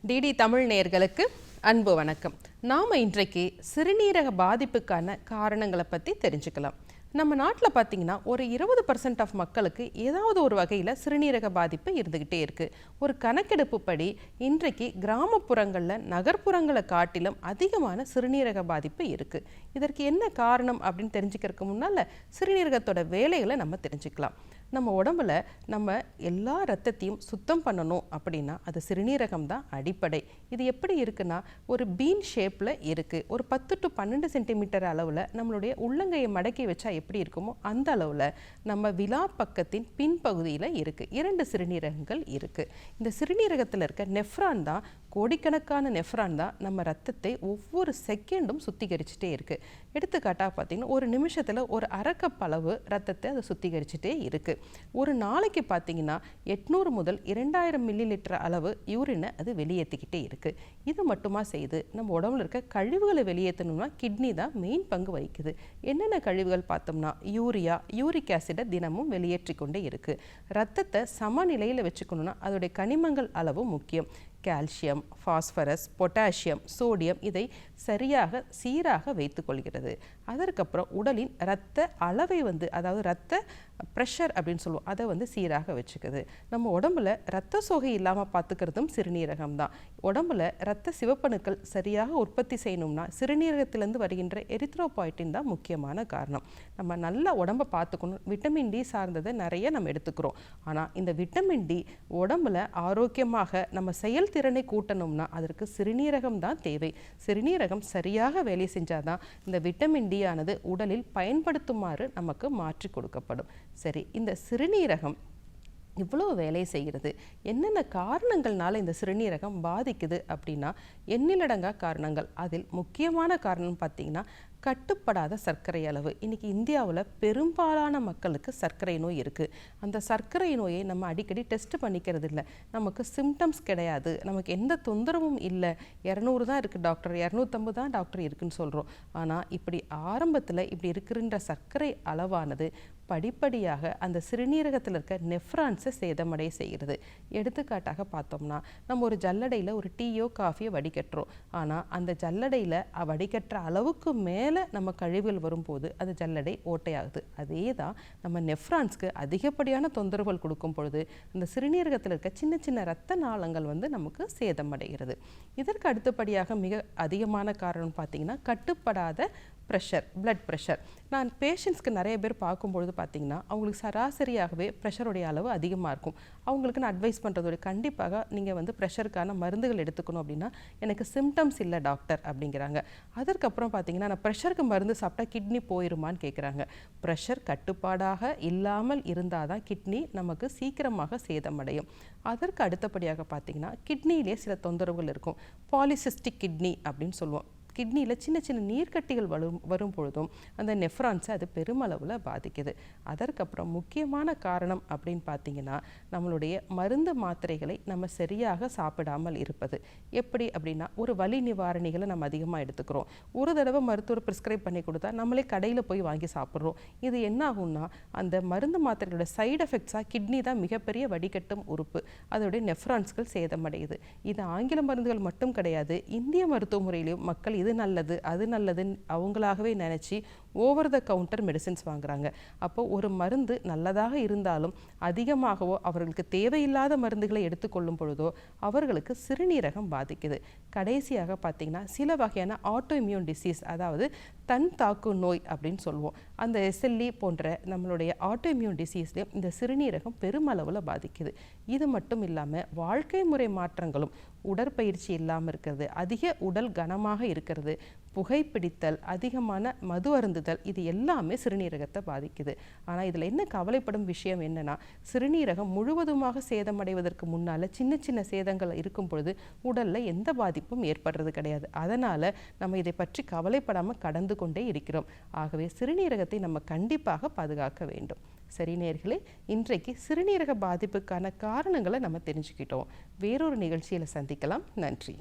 DD Tamil நேயர்களுக்கு அன்பு வணக்கம். நாம் இன்றைக்கு சிறுநீரக பாதிப்புக்கான காரணங்களை பற்றி தெரிஞ்சுக்கலாம். நம்ம நாட்டில் பார்த்திங்கன்னா ஒரு 20% ஆஃப் மக்களுக்கு ஏதாவது ஒரு வகையில் சிறுநீரக பாதிப்பு இருந்துக்கிட்டே இருக்குது. ஒரு கணக்கெடுப்பு படி இன்றைக்கு கிராமப்புறங்களில் நகர்ப்புறங்களை காட்டிலும் அதிகமான சிறுநீரக பாதிப்பு இருக்குது. இதற்கு என்ன காரணம் அப்படின்னு தெரிஞ்சுக்கிறதுக்கு முன்னால் சிறுநீரகத்தோட வேலைகளை நம்ம தெரிஞ்சுக்கலாம். நம்ம உடம்புல நம்ம எல்லா ரத்தத்தையும் சுத்தம் பண்ணணும் அப்படின்னா அது சிறுநீரகம் தான் அடிப்படை. இது எப்படி இருக்குன்னா ஒரு பீன் ஷேப்பில் இருக்குது. ஒரு 10 to 12 சென்டிமீட்டர் அளவில் நம்மளுடைய உள்ளங்கையை மடக்கி வச்சா எப்படி இருக்குமோ அந்த அளவில் நம்ம விலா பக்கத்தின் பின்பகுதியில் இருக்குது 2 சிறுநீரகங்கள் இருக்குது. இந்த சிறுநீரகத்தில் இருக்க நெஃப்ரான் தான், கோடிக்கணக்கான நெஃப்ரான் தான் நம்ம ரத்தத்தை ஒவ்வொரு செகண்டும் சுத்திகரிச்சுட்டே இருக்குது. எடுத்துக்காட்டாக பார்த்திங்கன்னா ஒரு நிமிஷத்தில் ஒரு அரை கப் அளவு ரத்தத்தை அதை சுத்திகரிச்சுட்டே இருக்குது. ஒரு நாளைக்கு பார்த்தீங்கன்னா 800 முதல் 2000 மில்லி லிட்டர் அளவு யூரினை அது வெளியேற்றிக்கிட்டே இருக்குது. இது மட்டுமா செய்யுது, நம்ம உடம்புல இருக்க கழிவுகளை வெளியேற்றணும்னா கிட்னி தான் மெயின் பங்கு வகிக்குது. என்னென்ன கழிவுகள் பார்த்தோம்னா யூரியா, யூரிக் ஆசிடை தினமும் வெளியேற்றி கொண்டே இருக்குது. ரத்தத்தை சமநிலையில் வச்சுக்கணும்னா அதோடைய கனிமங்கள் அளவு முக்கியம். கால்சியம், பாஸ்பரஸ், பொட்டாசியம், சோடியம் இதை சரியாக சீராக வைத்து கொள்கிறது. அதற்கப்புறம் உடலின் இரத்த அளவை அதாவது இரத்த ப்ரெஷர் அப்படின்னு சொல்லுவோம், அதை சீராக வச்சுக்குது. நம்ம உடம்புல இரத்த சோகை இல்லாமல் பார்த்துக்கிறதும் சிறுநீரகம் தான். உடம்புல இரத்த சிவப்பணுக்கள் சரியாக உற்பத்தி செய்யணும்னா சிறுநீரகத்திலேருந்து வருகின்ற எரித்ரோபாய்ட்டின் தான் முக்கியமான காரணம். நம்ம நல்ல உடம்பை பார்த்துக்கணும். விட்டமின் டி சார்ந்ததை நிறைய நம்ம எடுத்துக்கிறோம். ஆனால் இந்த விட்டமின் டி உடம்புல ஆரோக்கியமாக நம்ம செயல்திறனை கூட்டணும்னா அதற்கு சிறுநீரகம் தான் தேவை. சிறுநீரகம் சரியாக வேலை செஞ்சாதான் இந்த விட்டமின் டி ஆனது உடலில் பயன்படுத்துமாறு நமக்கு மாற்றி கொடுக்கப்படும். சரி, இந்த சிறுநீரகம் இவ்வளோ வேலை செய்கிறது. என்னென்ன காரணங்கள்னால இந்த சிறுநீரகம் பாதிக்குது அப்படின்னா எண்ணிலடங்கா காரணங்கள். அதில் முக்கியமான காரணம் பார்த்திங்கன்னா கட்டுப்படாத சர்க்கரை அளவு. இன்றைக்கி இந்தியாவில் பெரும்பாலான மக்களுக்கு சர்க்கரை நோய் இருக்குது. அந்த சர்க்கரை நோயை நம்ம அடிக்கடி டெஸ்ட் பண்ணிக்கிறது இல்லை. நமக்கு சிம்டம்ஸ் கிடையாது, நமக்கு எந்த தொந்தரவும் இல்லை. 200 தான் இருக்குது டாக்டர், 250 தான் டாக்டர் இருக்குன்னு சொல்கிறோம். ஆனால் இப்படி ஆரம்பத்தில் இப்படி இருக்கிற சர்க்கரை அளவானது படிப்படியாக அந்த சிறுநீரகத்தில் இருக்க நெஃப்ரான்ஸை சேதமடைய செய்கிறது. எடுத்துக்காட்டாக பார்த்தோம்னா நம்ம ஒரு ஜல்லடையில் ஒரு டீயோ காஃபியோ வடிகட்டுறோம். ஆனால் அந்த ஜல்லடையில் வடிகட்டுற அளவுக்கு மேலே நம்ம கழிவுகள் வரும்போது அது ஜல்லடை ஓட்டையாகுது. அதே தான் நம்ம நெஃப்ரான்ஸ்க்கு அதிகப்படியான தொந்தரவுகள் கொடுக்கும் பொழுது அந்த சிறுநீரகத்தில் இருக்க சின்ன சின்ன இரத்த நாளங்கள் நமக்கு சேதமடைகிறது. இதற்கு அடுத்தபடியாக மிக அதிகமான காரணம் பார்த்திங்கன்னா கட்டுப்படாத ப்ரெஷர், பிளட் ப்ரெஷர். நான் பேஷண்ட்ஸ்க்கு நிறைய பேர் பார்க்கும்பொழுது பார்த்திங்கன்னா அவங்களுக்கு சராசரியாகவே ப்ரெஷருடைய அளவு அதிகமாக இருக்கும். அவங்களுக்கு நான் அட்வைஸ் பண்ணுறதோட கண்டிப்பாக நீங்கள் ப்ரெஷருக்கான மருந்துகள் எடுத்துக்கணும் அப்படின்னா எனக்கு சிம்டம்ஸ் இல்லை டாக்டர் அப்படிங்கிறாங்க. அதற்கப்புறம் பார்த்திங்கன்னா நான் ப்ரெஷருக்கு மருந்து சாப்பிட்டா கிட்னி போயிருமான்னு கேட்குறாங்க. ப்ரெஷர் கட்டுப்பாடாக இல்லாமல் இருந்தால் தான் கிட்னி நமக்கு சீக்கிரமாக சேதமடையும். அதற்கு அடுத்தபடியாக பார்த்திங்கன்னா கிட்னியிலே சில தொந்தரவுகள் இருக்கும். பாலிசிஸ்டிக் கிட்னி அப்படின்னு சொல்லுவோம். கிட்னியில் சின்ன சின்ன நீர்க்கட்டிகள் வரும் பொழுதும் அந்த நெஃப்ரான்ஸை அது பெருமளவில் பாதிக்குது. அதற்கப்புறம் முக்கியமான காரணம் அப்படின்னு பார்த்தீங்கன்னா நம்மளுடைய மருந்து மாத்திரைகளை நம்ம சரியாக சாப்பிடாமல் இருப்பது. எப்படி அப்படின்னா ஒரு வலி நிவாரணிகளை நம்ம அதிகமாக எடுத்துக்கிறோம். ஒரு தடவை மருத்துவர் ப்ரிஸ்கிரைப் பண்ணி கொடுத்தா நம்மளே கடையில் போய் வாங்கி சாப்பிட்றோம். இது என்ன ஆகும்னா அந்த மருந்து மாத்திரைகளோட சைடு எஃபெக்ட்ஸாக கிட்னி தான் மிகப்பெரிய வடிகட்டும் உறுப்பு, அதோடைய நெஃப்ரான்ஸ்கள் சேதமடையுது. இது ஆங்கில மருந்துகள் மட்டும் கிடையாது, இந்திய மருத்துவ முறையிலையும் மக்கள் இது நல்லது அது நல்லதுன்னு அவங்களாகவே நினச்சி ஓவர் த கவுண்டர் மெடிசின்ஸ் வாங்குறாங்க. அப்போ ஒரு மருந்து நல்லதாக இருந்தாலும் அதிகமாகவோ அவர்களுக்கு தேவையில்லாத மருந்துகளை எடுத்துக்கொள்ளும் பொழுதோ அவர்களுக்கு சிறுநீரகம் பாதிக்குது. கடைசியாக பார்த்திங்கன்னா சில வகையான ஆட்டோ இம்யூன் டிசீஸ், அதாவது தன் தாக்கு நோய் அப்படின்னு சொல்லுவோம். அந்த SLE போன்ற நம்மளுடைய ஆட்டோ இம்யூன் டிசீஸ்லேயும் இந்த சிறுநீரகம் பெருமளவில் பாதிக்குது. இது மட்டும் இல்லாமல் வாழ்க்கை முறை மாற்றங்களும், உடற்பயிற்சி இல்லாமல் இருக்கிறது, அதிக உடல் கனமாக இருக்கிறது, புகைப்பிடித்தல், அதிகமான மது அருந்துதல், இது எல்லாமே சிறுநீரகத்தை பாதிக்குது. ஆனால் இதில் என்ன கவலைப்படும் விஷயம் என்னன்னா சிறுநீரகம் முழுவதுமாக சேதமடைவதற்கு முன்னால் சின்ன சின்ன சேதங்கள் இருக்கும் பொழுது உடலில் எந்த பாதிப்பும் ஏற்படுறது கிடையாது. அதனால் நம்ம இதை பற்றி கவலைப்படாமல் கடந்து கொண்டே இருக்கிறோம். ஆகவே சிறுநீரகத்தை நம்ம கண்டிப்பாக பாதுகாக்க வேண்டும். சரி நேயர்களே, இன்றைக்கு சிறுநீரக பாதிப்புக்கான காரணங்களை நம்ம தெரிஞ்சுக்கிட்டோம். வேறொரு நிகழ்ச்சியில் சந்திக்கலாம். நன்றி.